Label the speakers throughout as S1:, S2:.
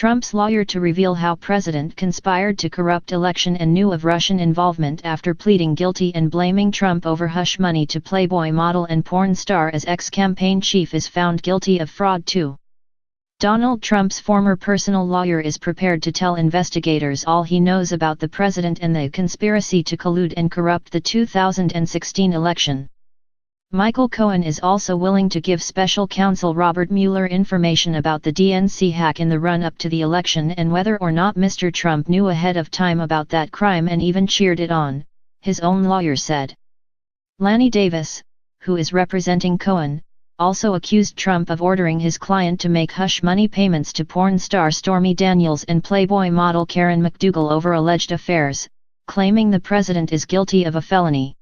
S1: Trump's lawyer to reveal how president conspired to corrupt election and knew of Russian involvement after pleading guilty and blaming Trump over hush money to Playboy model and porn star as ex-campaign chief is found guilty of fraud too. Donald Trump's former personal lawyer is prepared to tell investigators all he knows about the president and the conspiracy to collude and corrupt the 2016 election. Michael Cohen is also willing to give special counsel Robert Mueller information about the DNC hack in the run-up to the election and whether or not Mr. Trump knew ahead of time about that crime and even cheered it on, his own lawyer said. Lanny Davis, who is representing Cohen, also accused Trump of ordering his client to make hush money payments to porn star Stormy Daniels and Playboy model Karen McDougal over alleged affairs, claiming the president is guilty of a felony.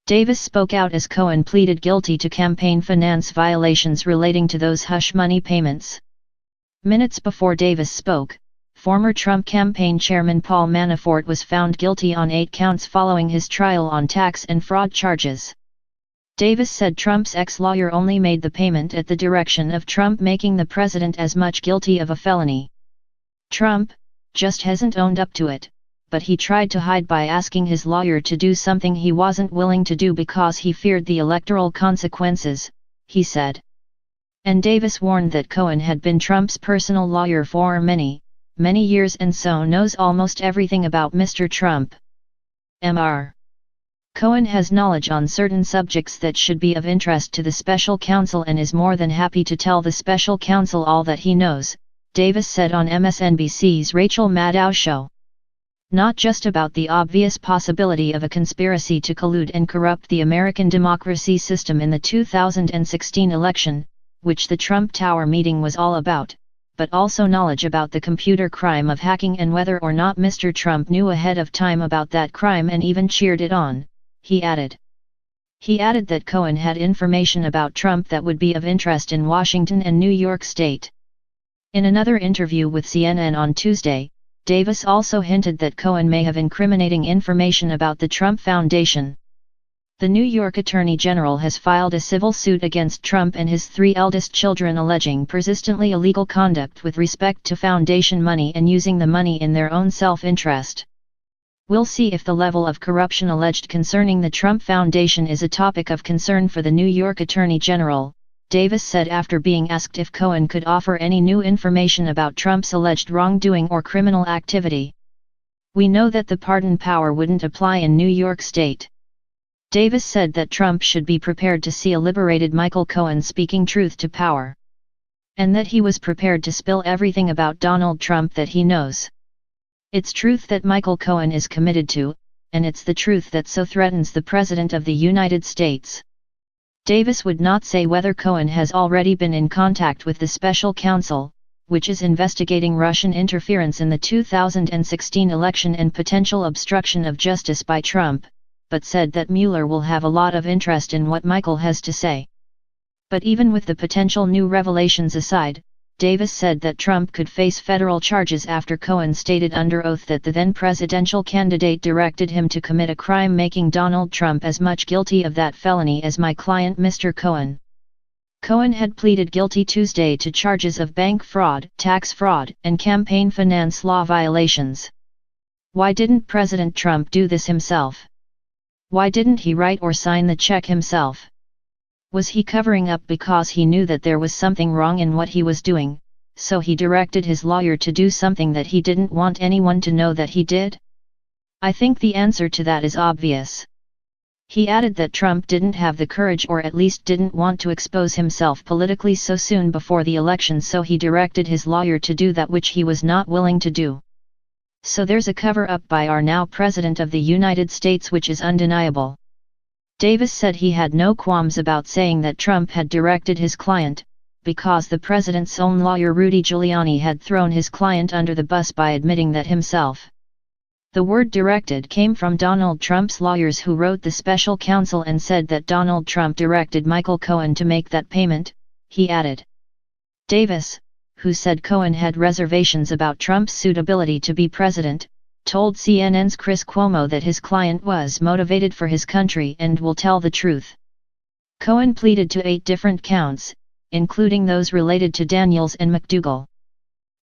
S1: Davis spoke out as Cohen pleaded guilty to campaign finance violations relating to those hush money payments. Minutes before Davis spoke, former Trump campaign chairman Paul Manafort was found guilty on 8 counts following his trial on tax and fraud charges. Davis said Trump's ex-lawyer only made the payment at the direction of Trump, making the president as much guilty of a felony. Trump just hasn't owned up to it, but he tried to hide by asking his lawyer to do something he wasn't willing to do because he feared the electoral consequences, he said. And Davis warned that Cohen had been Trump's personal lawyer for many years and so knows almost everything about Mr. Trump. Mr. Cohen has knowledge on certain subjects that should be of interest to the special counsel and is more than happy to tell the special counsel all that he knows, Davis said on MSNBC's Rachel Maddow show. Not just about the obvious possibility of a conspiracy to collude and corrupt the American democracy system in the 2016 election, which the Trump Tower meeting was all about, but also knowledge about the computer crime of hacking and whether or not Mr. Trump knew ahead of time about that crime and even cheered it on, he added. He added that Cohen had information about Trump that would be of interest in Washington and New York State. In another interview with CNN on Tuesday, Davis also hinted that Cohen may have incriminating information about the Trump Foundation. The New York Attorney General has filed a civil suit against Trump and his 3 eldest children alleging persistently illegal conduct with respect to foundation money and using the money in their own self-interest. We'll see if the level of corruption alleged concerning the Trump Foundation is a topic of concern for the New York Attorney General, Davis said after being asked if Cohen could offer any new information about Trump's alleged wrongdoing or criminal activity. We know that the pardon power wouldn't apply in New York State. Davis said that Trump should be prepared to see a liberated Michael Cohen speaking truth to power. And that he was prepared to spill everything about Donald Trump that he knows. It's truth that Michael Cohen is committed to, and it's the truth that so threatens the President of the United States. Davis would not say whether Cohen has already been in contact with the special counsel, which is investigating Russian interference in the 2016 election and potential obstruction of justice by Trump, but said that Mueller will have a lot of interest in what Michael has to say. But even with the potential new revelations aside, Davis said that Trump could face federal charges after Cohen stated under oath that the then presidential candidate directed him to commit a crime, making Donald Trump as much guilty of that felony as my client Mr. Cohen. Cohen had pleaded guilty Tuesday to charges of bank fraud, tax fraud, and campaign finance law violations. Why didn't President Trump do this himself? Why didn't he write or sign the check himself? Was he covering up because he knew that there was something wrong in what he was doing, so he directed his lawyer to do something that he didn't want anyone to know that he did? I think the answer to that is obvious. He added that Trump didn't have the courage, or at least didn't want to expose himself politically so soon before the election, so he directed his lawyer to do that which he was not willing to do. So there's a cover-up by our now President of the United States which is undeniable. Davis said he had no qualms about saying that Trump had directed his client, because the president's own lawyer Rudy Giuliani had thrown his client under the bus by admitting that himself. The word directed came from Donald Trump's lawyers, who wrote the special counsel and said that Donald Trump directed Michael Cohen to make that payment, he added. Davis, who said Cohen had reservations about Trump's suitability to be president, told CNN's Chris Cuomo that his client was motivated for his country and will tell the truth. Cohen pleaded to 8 different counts, including those related to Daniels and McDougal.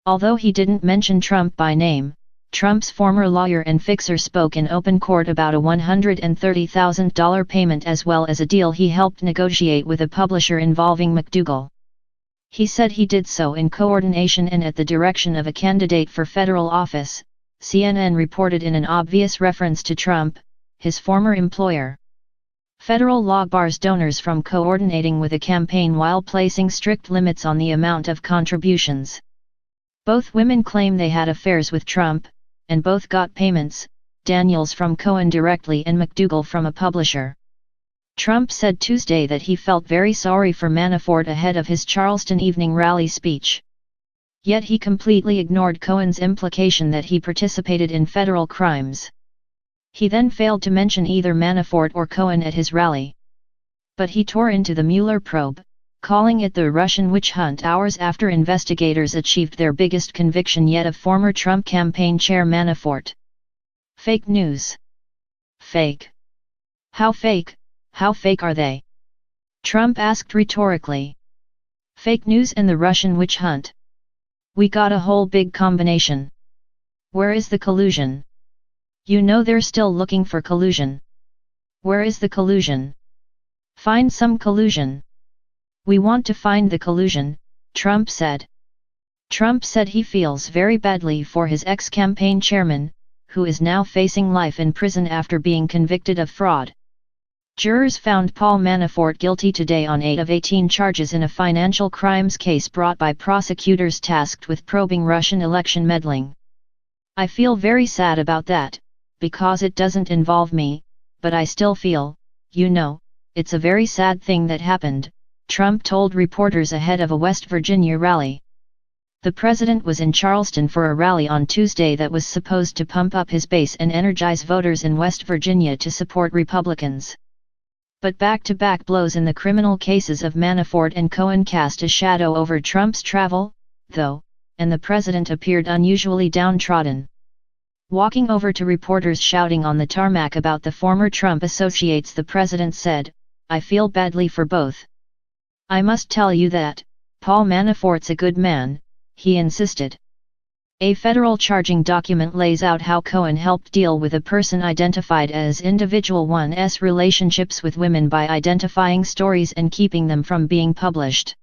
S1: Although he didn't mention Trump by name, Trump's former lawyer and fixer spoke in open court about a $130,000 payment as well as a deal he helped negotiate with a publisher involving McDougal. He said he did so in coordination and at the direction of a candidate for federal office, CNN reported in an obvious reference to Trump, his former employer. Federal law bars donors from coordinating with a campaign while placing strict limits on the amount of contributions. Both women claim they had affairs with Trump, and both got payments, Daniels from Cohen directly and McDougal from a publisher. Trump said Tuesday that he felt very sorry for Manafort ahead of his Charleston evening rally speech. Yet he completely ignored Cohen's implication that he participated in federal crimes. He then failed to mention either Manafort or Cohen at his rally. But he tore into the Mueller probe, calling it the Russian witch hunt hours after investigators achieved their biggest conviction yet of former Trump campaign chair Manafort. Fake news. Fake. How fake are they? Trump asked rhetorically. Fake news and the Russian witch hunt. We got a whole big combination. Where is the collusion? You know they're still looking for collusion. Where is the collusion? Find some collusion. We want to find the collusion, Trump said. Trump said he feels very badly for his ex-campaign chairman, who is now facing life in prison after being convicted of fraud. Jurors found Paul Manafort guilty today on 8 of 18 charges in a financial crimes case brought by prosecutors tasked with probing Russian election meddling. I feel very sad about that, because it doesn't involve me, but I still feel, it's a very sad thing that happened, Trump told reporters ahead of a West Virginia rally. The president was in Charleston for a rally on Tuesday that was supposed to pump up his base and energize voters in West Virginia to support Republicans. But back-to-back blows in the criminal cases of Manafort and Cohen cast a shadow over Trump's travel, though, and the president appeared unusually downtrodden. Walking over to reporters shouting on the tarmac about the former Trump associates, the president said, "I feel badly for both. I must tell you that, Paul Manafort's a good man," he insisted. A federal charging document lays out how Cohen helped deal with a person identified as Individual 1's relationships with women by identifying stories and keeping them from being published.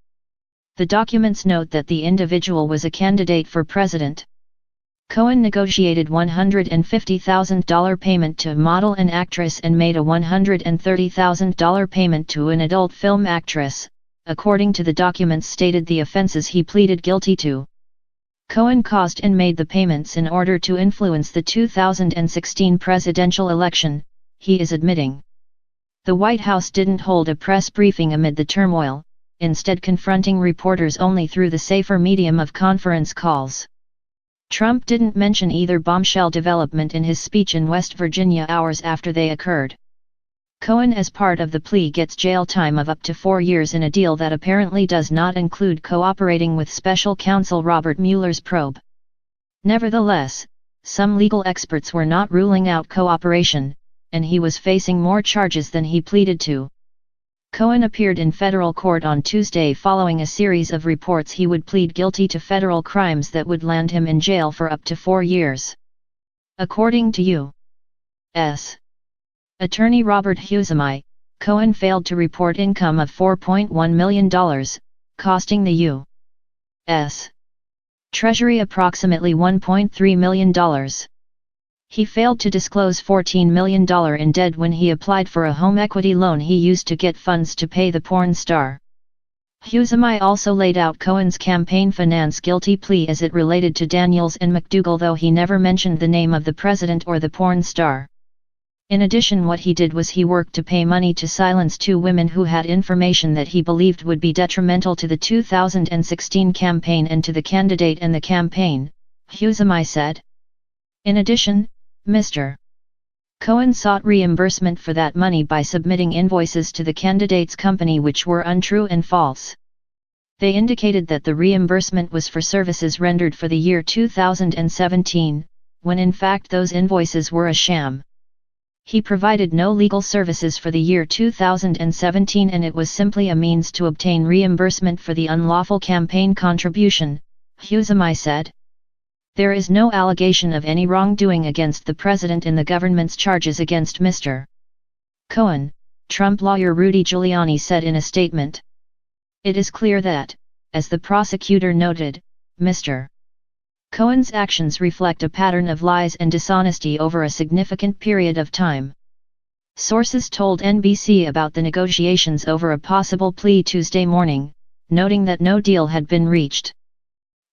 S1: The documents note that the individual was a candidate for president. Cohen negotiated $150,000 payment to a model and actress and made a $130,000 payment to an adult film actress, according to the documents stated the offenses he pleaded guilty to. Cohen caused and made the payments in order to influence the 2016 presidential election, he is admitting. The White House didn't hold a press briefing amid the turmoil, instead confronting reporters only through the safer medium of conference calls. Trump didn't mention either bombshell development in his speech in West Virginia hours after they occurred. Cohen, as part of the plea, gets jail time of up to 4 years in a deal that apparently does not include cooperating with special counsel Robert Mueller's probe. Nevertheless, some legal experts were not ruling out cooperation, and he was facing more charges than he pleaded to. Cohen appeared in federal court on Tuesday following a series of reports he would plead guilty to federal crimes that would land him in jail for up to 4 years. According to U.S. Attorney Robert Husamy, Cohen failed to report income of $4.1 million, costing the U.S. Treasury approximately $1.3 million. He failed to disclose $14 million in debt when he applied for a home equity loan he used to get funds to pay the porn star. Husamy also laid out Cohen's campaign finance guilty plea as it related to Daniels and McDougal, though he never mentioned the name of the president or the porn star. In addition, what he did was he worked to pay money to silence 2 women who had information that he believed would be detrimental to the 2016 campaign and to the candidate and the campaign, Husamy said. In addition, Mr. Cohen sought reimbursement for that money by submitting invoices to the candidate's company which were untrue and false. They indicated that the reimbursement was for services rendered for the year 2017, when in fact those invoices were a sham. He provided no legal services for the year 2017 and it was simply a means to obtain reimbursement for the unlawful campaign contribution, Husami said. There is no allegation of any wrongdoing against the president in the government's charges against Mr. Cohen, Trump lawyer Rudy Giuliani said in a statement. It is clear that, as the prosecutor noted, Mr. Cohen's actions reflect a pattern of lies and dishonesty over a significant period of time. Sources told NBC about the negotiations over a possible plea Tuesday morning, noting that no deal had been reached.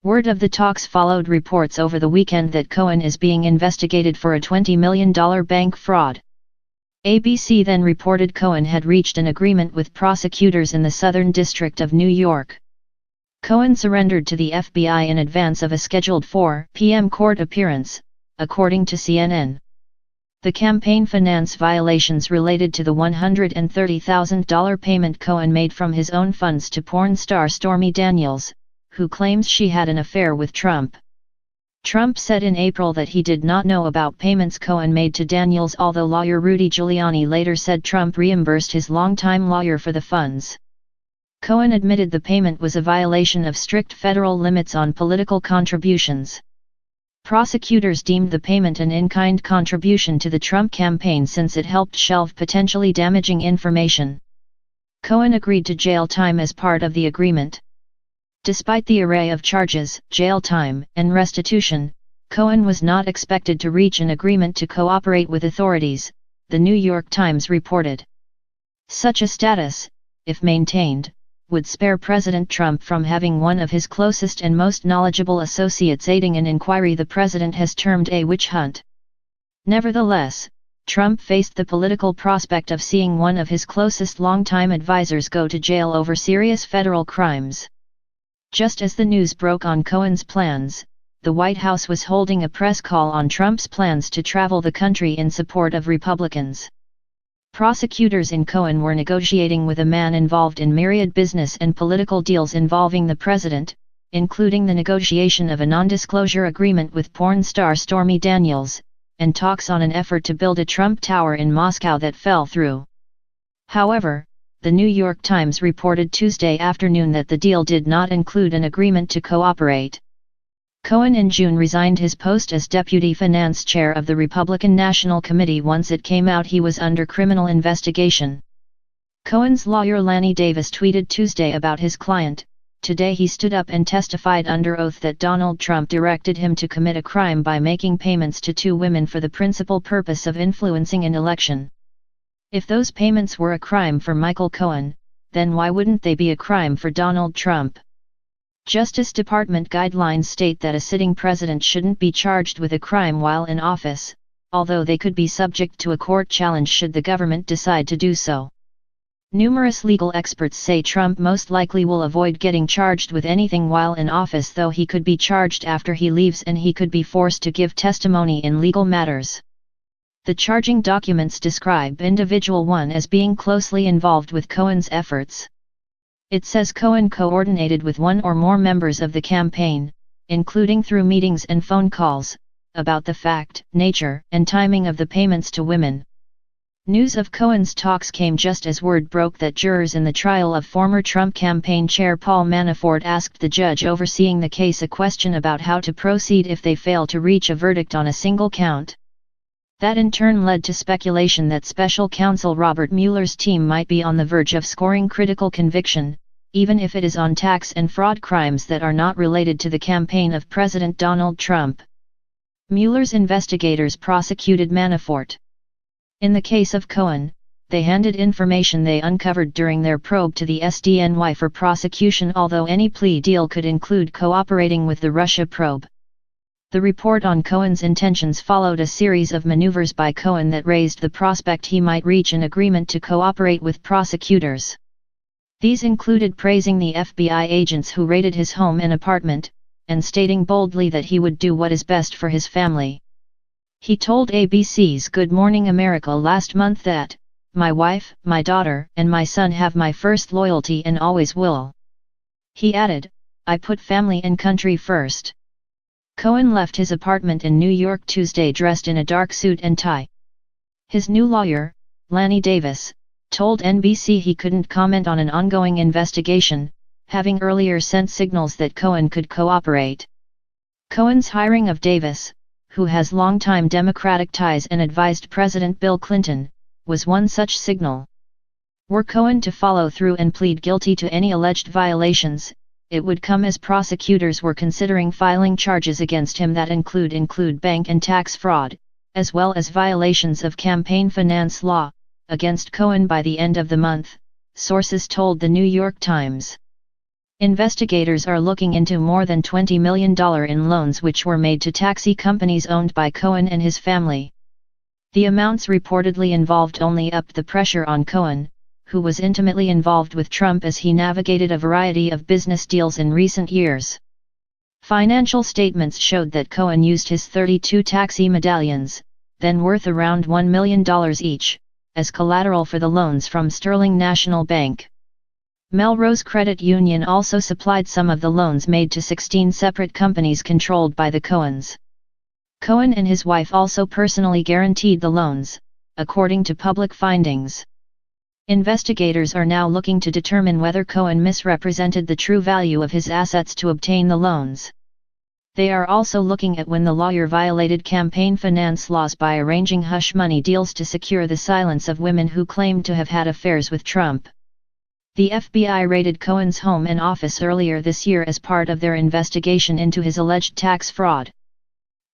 S1: Word of the talks followed reports over the weekend that Cohen is being investigated for a $20 million bank fraud. ABC then reported Cohen had reached an agreement with prosecutors in the Southern District of New York. Cohen surrendered to the FBI in advance of a scheduled 4 p.m. court appearance, according to CNN. The campaign finance violations related to the $130,000 payment Cohen made from his own funds to porn star Stormy Daniels, who claims she had an affair with Trump. Trump said in April that he did not know about payments Cohen made to Daniels, although lawyer Rudy Giuliani later said Trump reimbursed his longtime lawyer for the funds. Cohen admitted the payment was a violation of strict federal limits on political contributions. Prosecutors deemed the payment an in-kind contribution to the Trump campaign since it helped shelve potentially damaging information. Cohen agreed to jail time as part of the agreement. Despite the array of charges, jail time, and restitution, Cohen was not expected to reach an agreement to cooperate with authorities, the New York Times reported. Such a status, if maintained, would spare President Trump from having one of his closest and most knowledgeable associates aiding an inquiry the president has termed a witch hunt. Nevertheless, Trump faced the political prospect of seeing one of his closest longtime advisors go to jail over serious federal crimes. Just as the news broke on Cohen's plans, the White House was holding a press call on Trump's plans to travel the country in support of Republicans. Prosecutors in Cohen were negotiating with a man involved in myriad business and political deals involving the president, including the negotiation of a non-disclosure agreement with porn star Stormy Daniels, and talks on an effort to build a Trump Tower in Moscow that fell through. However, the New York Times reported Tuesday afternoon that the deal did not include an agreement to cooperate. Cohen in June resigned his post as deputy finance chair of the Republican National Committee once it came out he was under criminal investigation. Cohen's lawyer Lanny Davis tweeted Tuesday about his client, "Today he stood up and testified under oath that Donald Trump directed him to commit a crime by making payments to 2 women for the principal purpose of influencing an election. If those payments were a crime for Michael Cohen, then why wouldn't they be a crime for Donald Trump?" Justice Department guidelines state that a sitting president shouldn't be charged with a crime while in office, although they could be subject to a court challenge should the government decide to do so. Numerous legal experts say Trump most likely will avoid getting charged with anything while in office, though he could be charged after he leaves and he could be forced to give testimony in legal matters. The charging documents describe Individual 1 as being closely involved with Cohen's efforts. It says Cohen coordinated with one or more members of the campaign, including through meetings and phone calls, about the fact, nature, and timing of the payments to women. News of Cohen's talks came just as word broke that jurors in the trial of former Trump campaign chair Paul Manafort asked the judge overseeing the case a question about how to proceed if they fail to reach a verdict on a single count. That in turn led to speculation that special counsel Robert Mueller's team might be on the verge of scoring critical conviction, even if it is on tax and fraud crimes that are not related to the campaign of President Donald Trump. Mueller's investigators prosecuted Manafort. In the case of Cohen, they handed information they uncovered during their probe to the SDNY for prosecution, although any plea deal could include cooperating with the Russia probe. The report on Cohen's intentions followed a series of maneuvers by Cohen that raised the prospect he might reach an agreement to cooperate with prosecutors. These included praising the FBI agents who raided his home and apartment, and stating boldly that he would do what is best for his family. He told ABC's Good Morning America last month that, "My wife, my daughter, and my son have my first loyalty and always will." He added, "I put family and country first." Cohen left his apartment in New York Tuesday dressed in a dark suit and tie. His new lawyer, Lanny Davis, told NBC he couldn't comment on an ongoing investigation, having earlier sent signals that Cohen could cooperate. Cohen's hiring of Davis, who has longtime Democratic ties and advised President Bill Clinton, was one such signal. Were Cohen to follow through and plead guilty to any alleged violations, it would come as prosecutors were considering filing charges against him that include bank and tax fraud, as well as violations of campaign finance law, against Cohen by the end of the month, sources told the New York Times. Investigators are looking into more than $20 million in loans which were made to taxi companies owned by Cohen and his family. The amounts reportedly involved only upped the pressure on Cohen, who was intimately involved with Trump as he navigated a variety of business deals in recent years. Financial statements showed that Cohen used his 32 taxi medallions, then worth around $1 million each, as collateral for the loans from Sterling National Bank. Melrose Credit Union also supplied some of the loans made to 16 separate companies controlled by the Cohens. Cohen and his wife also personally guaranteed the loans, according to public findings. Investigators are now looking to determine whether Cohen misrepresented the true value of his assets to obtain the loans. They are also looking at when the lawyer violated campaign finance laws by arranging hush money deals to secure the silence of women who claimed to have had affairs with Trump. The FBI raided Cohen's home and office earlier this year as part of their investigation into his alleged tax fraud.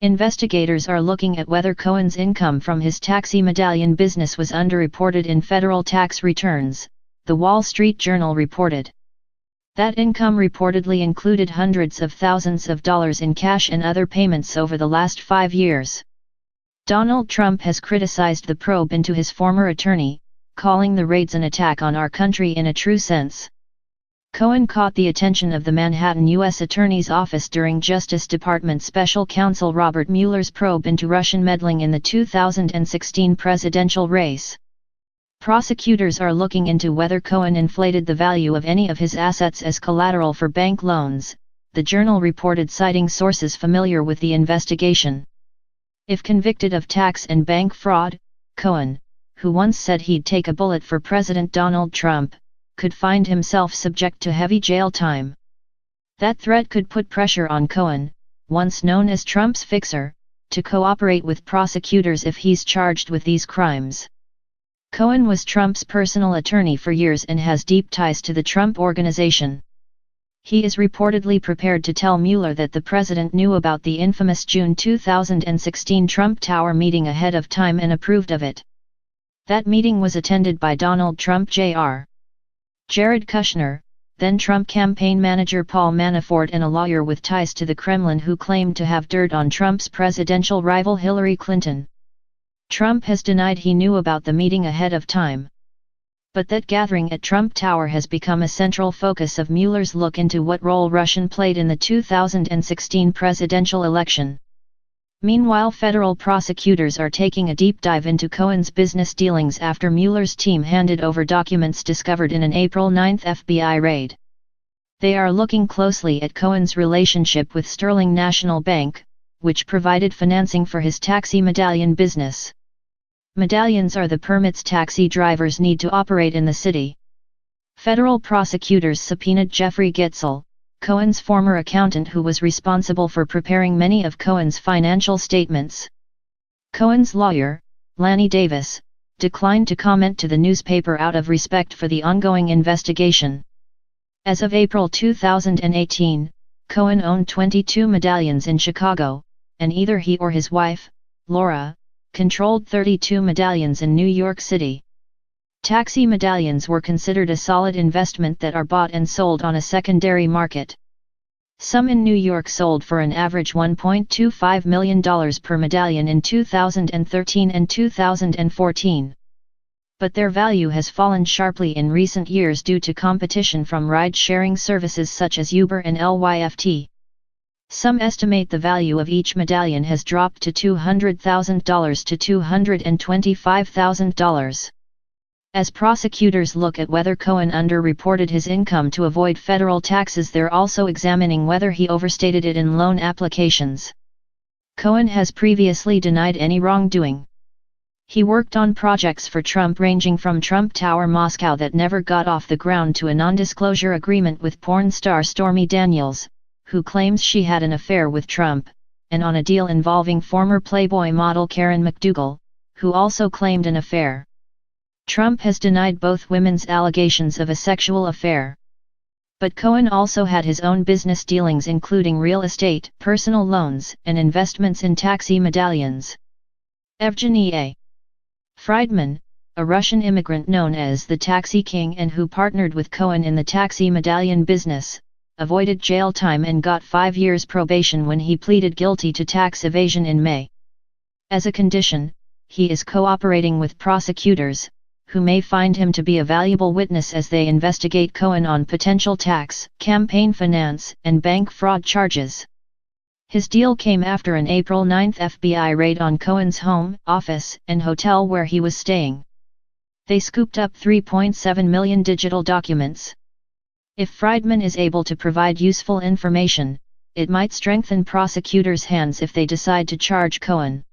S1: Investigators are looking at whether Cohen's income from his taxi medallion business was underreported in federal tax returns, The Wall Street Journal reported. That income reportedly included hundreds of thousands of dollars in cash and other payments over the last 5 years. Donald Trump has criticized the probe into his former attorney, calling the raids an attack on our country in a true sense. Cohen caught the attention of the Manhattan U.S. Attorney's Office during Justice Department Special Counsel Robert Mueller's probe into Russian meddling in the 2016 presidential race. Prosecutors are looking into whether Cohen inflated the value of any of his assets as collateral for bank loans, the Journal reported, citing sources familiar with the investigation. If convicted of tax and bank fraud, Cohen, who once said he'd take a bullet for President Donald Trump, could find himself subject to heavy jail time. That threat could put pressure on Cohen, once known as Trump's fixer, to cooperate with prosecutors if he's charged with these crimes. Cohen was Trump's personal attorney for years and has deep ties to the Trump Organization. He is reportedly prepared to tell Mueller that the president knew about the infamous June 2016 Trump Tower meeting ahead of time and approved of it. That meeting was attended by Donald Trump Jr., Jared Kushner, then Trump campaign manager Paul Manafort, and a lawyer with ties to the Kremlin who claimed to have dirt on Trump's presidential rival Hillary Clinton. Trump has denied he knew about the meeting ahead of time. But that gathering at Trump Tower has become a central focus of Mueller's look into what role Russia played in the 2016 presidential election. Meanwhile, federal prosecutors are taking a deep dive into Cohen's business dealings after Mueller's team handed over documents discovered in an April 9 FBI raid. They are looking closely at Cohen's relationship with Sterling National Bank, which provided financing for his taxi medallion business. Medallions are the permits taxi drivers need to operate in the city. Federal prosecutors subpoenaed Jeffrey Gitzel, Cohen's former accountant who was responsible for preparing many of Cohen's financial statements. Cohen's lawyer, Lanny Davis, declined to comment to the newspaper out of respect for the ongoing investigation. As of April 2018, Cohen owned 22 medallions in Chicago, and either he or his wife, Laura, controlled 32 medallions in New York City. Taxi medallions were considered a solid investment that are bought and sold on a secondary market. Some in New York sold for an average $1.25 million per medallion in 2013 and 2014. But their value has fallen sharply in recent years due to competition from ride-sharing services such as Uber and Lyft. Some estimate the value of each medallion has dropped to $200,000 to $225,000. As prosecutors look at whether Cohen underreported his income to avoid federal taxes, they're also examining whether he overstated it in loan applications. Cohen has previously denied any wrongdoing. He worked on projects for Trump ranging from Trump Tower Moscow that never got off the ground to a non-disclosure agreement with porn star Stormy Daniels, who claims she had an affair with Trump, and on a deal involving former Playboy model Karen McDougal, who also claimed an affair. Trump has denied both women's allegations of a sexual affair. But Cohen also had his own business dealings including real estate, personal loans, and investments in taxi medallions. Evgeny A. Friedman, a Russian immigrant known as the Taxi King and who partnered with Cohen in the taxi medallion business, avoided jail time and got 5 years probation when he pleaded guilty to tax evasion in May. As a condition, he is cooperating with prosecutors, who may find him to be a valuable witness as they investigate Cohen on potential tax, campaign finance, and bank fraud charges. His deal came after an April 9 FBI raid on Cohen's home, office, and hotel where he was staying. They scooped up 3.7 million digital documents. If Friedman is able to provide useful information, it might strengthen prosecutors' hands if they decide to charge Cohen.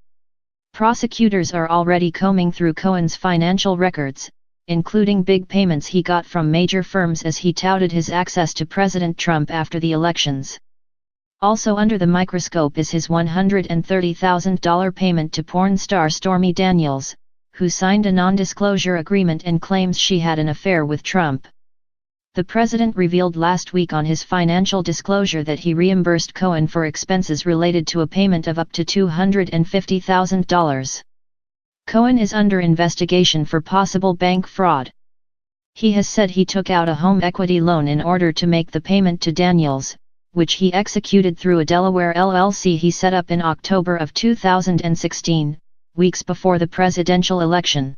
S1: Prosecutors are already combing through Cohen's financial records, including big payments he got from major firms as he touted his access to President Trump after the elections. Also under the microscope is his $130,000 payment to porn star Stormy Daniels, who signed a non-disclosure agreement and claims she had an affair with Trump. The president revealed last week on his financial disclosure that he reimbursed Cohen for expenses related to a payment of up to $250,000. Cohen is under investigation for possible bank fraud. He has said he took out a home equity loan in order to make the payment to Daniels, which he executed through a Delaware LLC he set up in October of 2016, weeks before the presidential election.